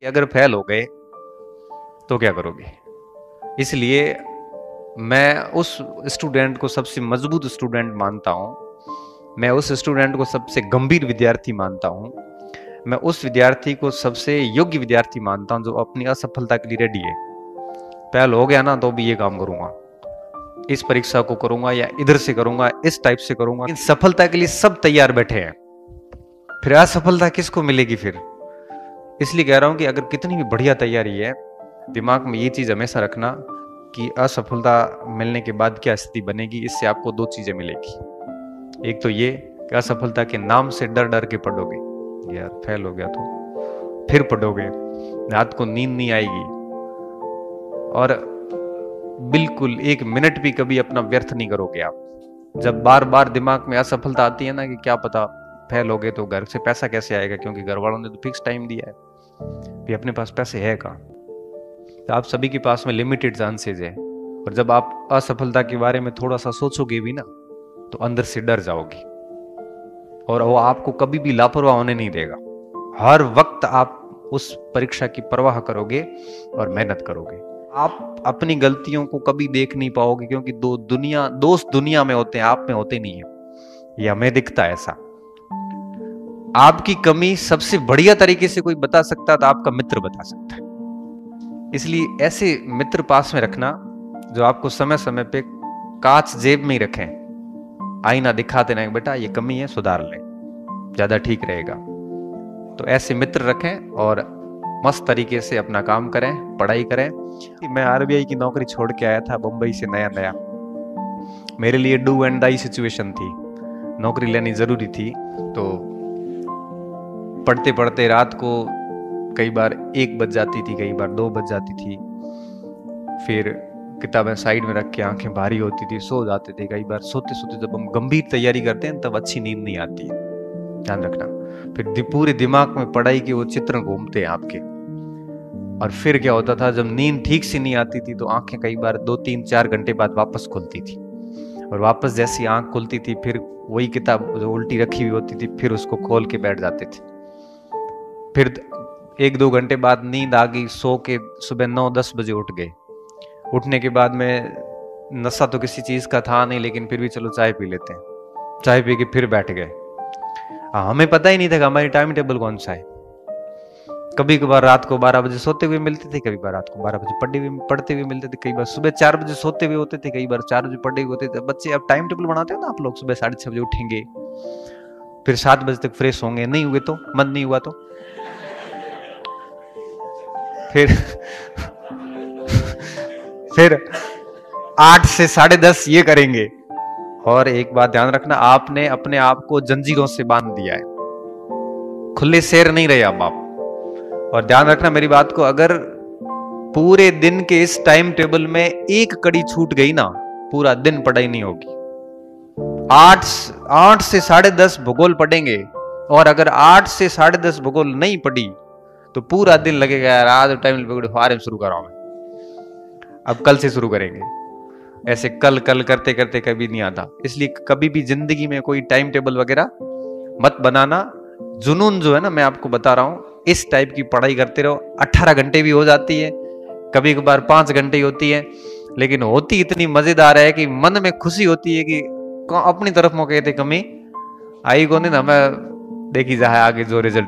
अगर फेल हो गए तो क्या करोगे। इसलिए मैं उस स्टूडेंट को सबसे मजबूत स्टूडेंट मानता हूं, मैं उस स्टूडेंट को सबसे गंभीर विद्यार्थी मानता हूं, मैं उस विद्यार्थी को सबसे योग्य विद्यार्थी मानता हूं जो अपनी असफलता के लिए रेडी है। फेल हो गया ना तो भी ये काम करूंगा, इस परीक्षा को करूंगा या इधर से करूंगा, इस टाइप से करूंगा। इन सफलता के लिए सब तैयार बैठे हैं, फिर असफलता किसको मिलेगी फिर। इसलिए कह रहा हूं कि अगर कितनी भी बढ़िया तैयारी है, दिमाग में ये चीज हमेशा रखना कि असफलता मिलने के बाद क्या स्थिति बनेगी। इससे आपको दो चीजें मिलेगी। एक तो ये कि असफलता के नाम से डर डर के पढ़ोगे, यार फेल हो गया तो फिर पढ़ोगे, रात को नींद नहीं आएगी और बिल्कुल एक मिनट भी कभी अपना व्यर्थ नहीं करोगे आप। जब बार बार दिमाग में असफलता आती है ना कि क्या पता फेल हो गए तो घर से पैसा कैसे आएगा, क्योंकि घर वालों ने तो फिक्स टाइम दिया है, भी अपने पास पैसे है कहाँ। तो आप सभी के पास में लिमिटेड चांसेज है, और जब आप असफलता के बारे में थोड़ा सा सोचोगे भी ना तो अंदर से डर जाओगे, और वो आपको कभी भी लापरवाह होने नहीं देगा। हर वक्त आप उस परीक्षा की परवाह करोगे और मेहनत करोगे। आप अपनी गलतियों को कभी देख नहीं पाओगे, क्योंकि दोस्त दुनिया में होते हैं, आप में होते नहीं है। ये हमें दिखता है ऐसा। आपकी कमी सबसे बढ़िया तरीके से कोई बता सकता है तो आपका मित्र बता सकता है। इसलिए ऐसे मित्र पास में रखना जो आपको समय समय पे कांच जेब में ही रखें, आईना दिखाते ना बेटा ये कमी है सुधार ले, ज्यादा ठीक रहेगा। तो ऐसे मित्र रखें और मस्त तरीके से अपना काम करें, पढ़ाई करें। मैं आरबीआई की नौकरी छोड़ के आया था बंबई से नया नया, मेरे लिए डू एंड डाई सिचुएशन थी, नौकरी लेनी जरूरी थी। तो पढ़ते पढ़ते रात को कई बार 1 बज जाती थी, कई बार 2 बज जाती थी, फिर किताबें साइड में रख के आंखें भारी होती थी, सो जाते थे। कई बार सोते सोते जब हम गंभीर तैयारी करते हैं तब अच्छी नींद नहीं आती है, ध्यान रखना। फिर पूरे दिमाग में पढ़ाई के वो चित्र घूमते हैं आपके। और फिर क्या होता था, जब नींद ठीक से नहीं आती थी तो आंखें कई बार 2-3-4 घंटे बाद वापस खुलती थी, और वापस जैसी आंख खुलती थी फिर वही किताब जो उल्टी रखी हुई होती थी फिर उसको खोल के बैठ जाते थे। फिर 1-2 घंटे बाद नींद आ गई, सो के सुबह 9-10 बजे उठ गए। उठने के बाद में नशा तो किसी चीज का था नहीं, लेकिन फिर भी चलो चाय पी लेते हैं, चाय पी के फिर बैठ गए। हमें पता ही नहीं था कि हमारी टाइम टेबल कौन सा है। कभी कभार रात को 12 बजे सोते हुए मिलते थे, कभी बार रात को 12 बजे पढ़ते हुए मिलते थे, कई बार सुबह 4 बजे सोते हुए होते थे, कई बार 4 बजे पढ़े हुए होते थे। बच्चे अब टाइम टेबल बनाते हो ना आप लोग, सुबह 6:30 बजे उठेंगे, फिर 7 बजे तक फ्रेश होंगे, नहीं हुए तो मन नहीं हुआ तो फिर 8 से 10:30 ये करेंगे। और एक बात ध्यान रखना, आपने अपने आप को जंजीरों से बांध दिया है, खुले शेर नहीं रहे अब आप। और ध्यान रखना मेरी बात को, अगर पूरे दिन के इस टाइम टेबल में एक कड़ी छूट गई ना, पूरा दिन पढ़ाई नहीं होगी। 8 से 10:30 भूगोल पढ़ेंगे, और अगर 8 से 10:30 भूगोल नहीं पढ़ी तो पूरा दिन लगेगा यार आज टाइम टेबल शुरू कर रहा हूं मैं, अब कल से शुरू करेंगे। ऐसे कल कल करते करते कभी नहीं आता। इसलिए कभी भी जिंदगी में कोई टाइम टेबल वगैरह मत बनाना। जुनून जो है ना, मैं आपको बता रहा हूं, इस टाइप की पढ़ाई करते रहो। 18 घंटे भी हो जाती है, कभी कभार 5 घंटे ही होती है, लेकिन होती इतनी मजेदार है कि मन में खुशी होती है कि अपनी तरफ मौके थे कमी आई को नहीं ना, मैं देखी जाए आगे जो रिजल्ट